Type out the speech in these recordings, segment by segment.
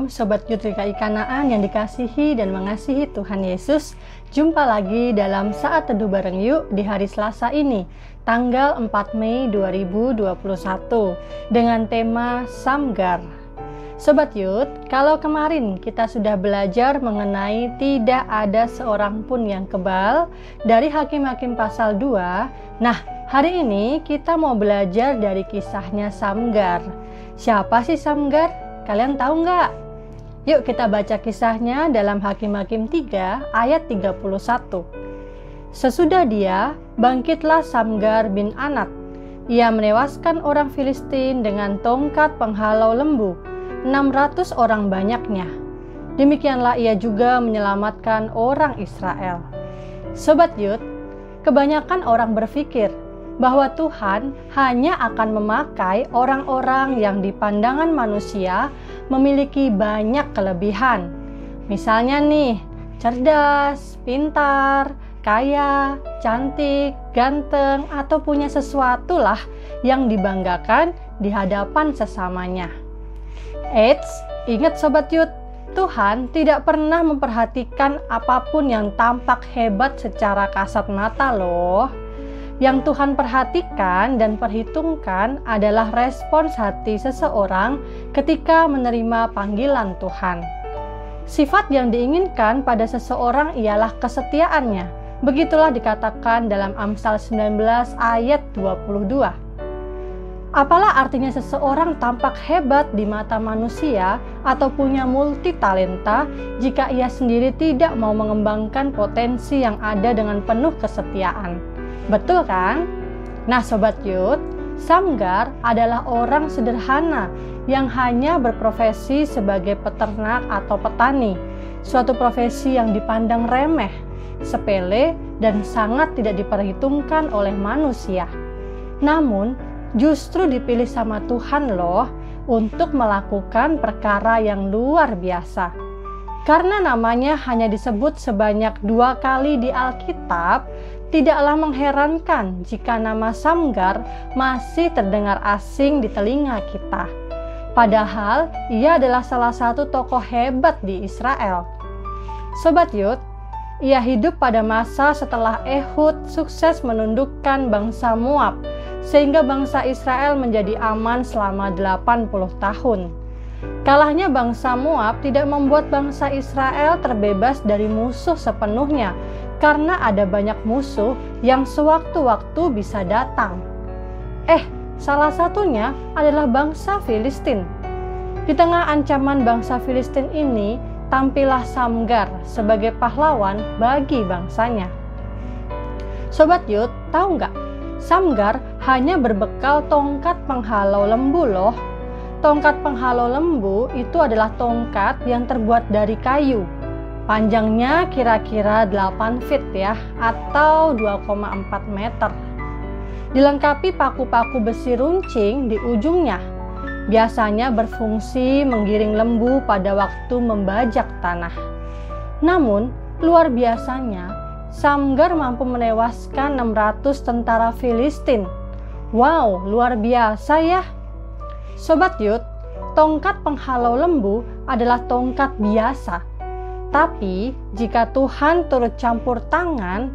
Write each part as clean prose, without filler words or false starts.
Shalom Sobat GKI Kanaan yang dikasihi dan mengasihi Tuhan Yesus. Jumpa lagi dalam Saat Teduh Bareng Yuk di hari Selasa ini, tanggal 4 Mei 2021, dengan tema Samgar. Sobat Yud, kalau kemarin kita sudah belajar mengenai tidak ada seorang pun yang kebal dari Hakim-Hakim pasal 2, nah hari ini kita mau belajar dari kisahnya Samgar. Siapa sih Samgar? Kalian tahu nggak? Yuk kita baca kisahnya dalam Hakim-Hakim 3 ayat 31. Sesudah dia, bangkitlah Samgar bin Anat. Ia menewaskan orang Filistin dengan tongkat penghalau lembu, 600 orang banyaknya. Demikianlah ia juga menyelamatkan orang Israel. Sobat Yud, kebanyakan orang berpikir bahwa Tuhan hanya akan memakai orang-orang yang di pandangan manusia memiliki banyak kelebihan. Misalnya nih, cerdas, pintar, kaya, cantik, ganteng, atau punya sesuatu lah yang dibanggakan di hadapan sesamanya. Eits, ingat Sobat Yud, Tuhan tidak pernah memperhatikan apapun yang tampak hebat secara kasat mata loh. Yang Tuhan perhatikan dan perhitungkan adalah respons hati seseorang ketika menerima panggilan Tuhan. Sifat yang diinginkan pada seseorang ialah kesetiaannya. Begitulah dikatakan dalam Amsal 19 ayat 22. Apalah artinya seseorang tampak hebat di mata manusia atau punya multi talenta jika ia sendiri tidak mau mengembangkan potensi yang ada dengan penuh kesetiaan. Betul kan? Nah Sobat Yud, Samgar adalah orang sederhana yang hanya berprofesi sebagai peternak atau petani, suatu profesi yang dipandang remeh, sepele, dan sangat tidak diperhitungkan oleh manusia. Namun, justru dipilih sama Tuhan loh untuk melakukan perkara yang luar biasa. Karena namanya hanya disebut sebanyak 2 kali di Alkitab, tidaklah mengherankan jika nama Samgar masih terdengar asing di telinga kita. Padahal ia adalah salah satu tokoh hebat di Israel. Sobat Yud, ia hidup pada masa setelah Ehud sukses menundukkan bangsa Moab, sehingga bangsa Israel menjadi aman selama 80 tahun. Kalahnya bangsa Moab tidak membuat bangsa Israel terbebas dari musuh sepenuhnya, karena ada banyak musuh yang sewaktu-waktu bisa datang. Salah satunya adalah bangsa Filistin. Di tengah ancaman bangsa Filistin ini, tampillah Samgar sebagai pahlawan bagi bangsanya. Sobat Yud, tahu nggak? Samgar hanya berbekal tongkat penghalau lembu loh. Tongkat penghalau lembu itu adalah tongkat yang terbuat dari kayu. Panjangnya kira-kira 8 feet ya, atau 2,4 meter. Dilengkapi paku-paku besi runcing di ujungnya. Biasanya berfungsi menggiring lembu pada waktu membajak tanah. Namun, luar biasanya, Samgar mampu menewaskan 600 tentara Filistin. Wow, luar biasa ya. Sobat Yud, tongkat penghalau lembu adalah tongkat biasa. Tapi, jika Tuhan turut campur tangan,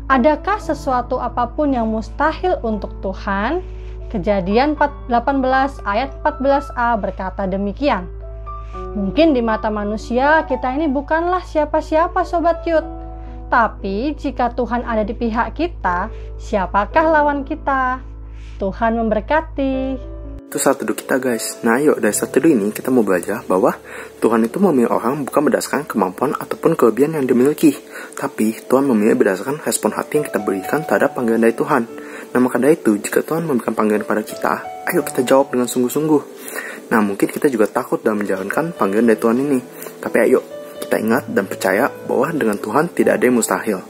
adakah sesuatu apapun yang mustahil untuk Tuhan? Kejadian 18 ayat 14a berkata demikian. Mungkin di mata manusia kita ini bukanlah siapa-siapa Sobat Yud. Tapi jika Tuhan ada di pihak kita, siapakah lawan kita? Tuhan memberkati. Itu saat teduh kita guys. Nah yuk, dari saat teduh ini kita mau belajar bahwa Tuhan itu memilih orang bukan berdasarkan kemampuan ataupun kelebihan yang dimiliki, tapi Tuhan memilih berdasarkan respon hati yang kita berikan terhadap panggilan dari Tuhan. Nah maka dari itu, jika Tuhan memberikan panggilan kepada kita, ayo kita jawab dengan sungguh-sungguh. Nah mungkin kita juga takut dalam menjalankan panggilan dari Tuhan ini, tapi ayo kita ingat dan percaya bahwa dengan Tuhan tidak ada yang mustahil.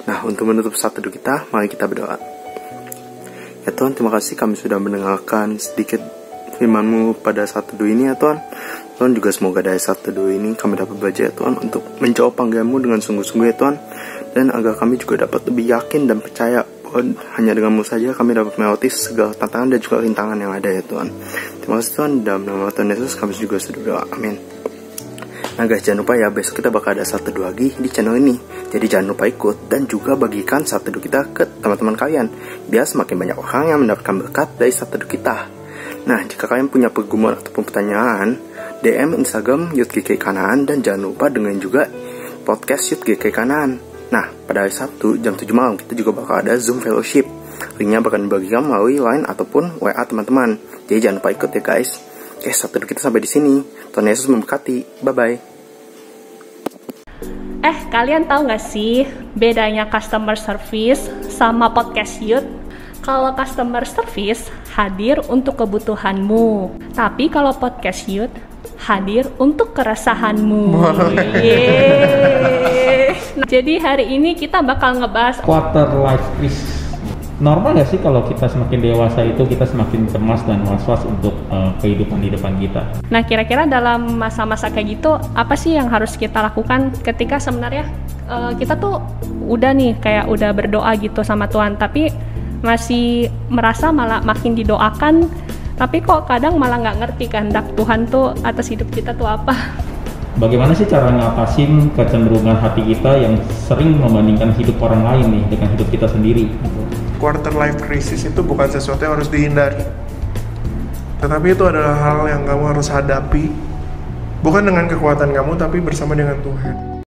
Nah untuk menutup saat teduh kita, mari kita berdoa. Ya Tuhan, terima kasih kami sudah mendengarkan sedikit firman-Mu pada saat teduh ini ya Tuhan. Tuhan juga semoga dari saat teduh ini kami dapat belajar ya Tuhan untuk menjawab panggilan-Mu dengan sungguh-sungguh ya Tuhan. Dan agar kami juga dapat lebih yakin dan percaya bahwa hanya dengan-Mu saja kami dapat melewati segala tantangan dan juga rintangan yang ada ya Tuhan. Terima kasih Tuhan, dalam nama Tuhan Yesus kami juga sudah berdoa. Amin. Nah guys, jangan lupa ya, besok kita bakal ada saat teduh lagi di channel ini. Jadi jangan lupa ikut dan juga bagikan saat teduh kita ke teman-teman kalian, biar semakin banyak orang yang mendapatkan berkat dari saat teduh kita. Nah, jika kalian punya pergumulan ataupun pertanyaan, DM Instagram Youth GKI Kanaan, dan jangan lupa dengerin juga podcast Youth GKI Kanaan. Nah, pada hari Sabtu jam 7 malam kita juga bakal ada Zoom Fellowship. Linknya bakal dibagikan melalui Line ataupun WA teman-teman. Jadi jangan lupa ikut ya guys. Oke, saat teduh kita sampai di sini. Tuhan Yesus memberkati. Bye-bye. Kalian tahu nggak sih bedanya customer service sama podcast youth? Kalau customer service hadir untuk kebutuhanmu, tapi kalau podcast youth hadir untuk keresahanmu. Nah, jadi hari ini kita bakal ngebahas quarter life crisis. Normal nggak sih kalau kita semakin dewasa itu kita semakin cemas dan was-was untuk kehidupan di depan kita? Nah, kira-kira dalam masa-masa kayak gitu, apa sih yang harus kita lakukan ketika sebenarnya kita tuh udah nih kayak udah berdoa gitu sama Tuhan, tapi masih merasa malah makin didoakan, tapi kok kadang malah nggak ngerti kehendak Tuhan tuh atas hidup kita tuh apa? Bagaimana sih cara ngatasin kecenderungan hati kita yang sering membandingkan hidup orang lain nih dengan hidup kita sendiri? Quarter life crisis itu bukan sesuatu yang harus dihindari, tetapi itu adalah hal yang kamu harus hadapi, bukan dengan kekuatan kamu, tapi bersama dengan Tuhan.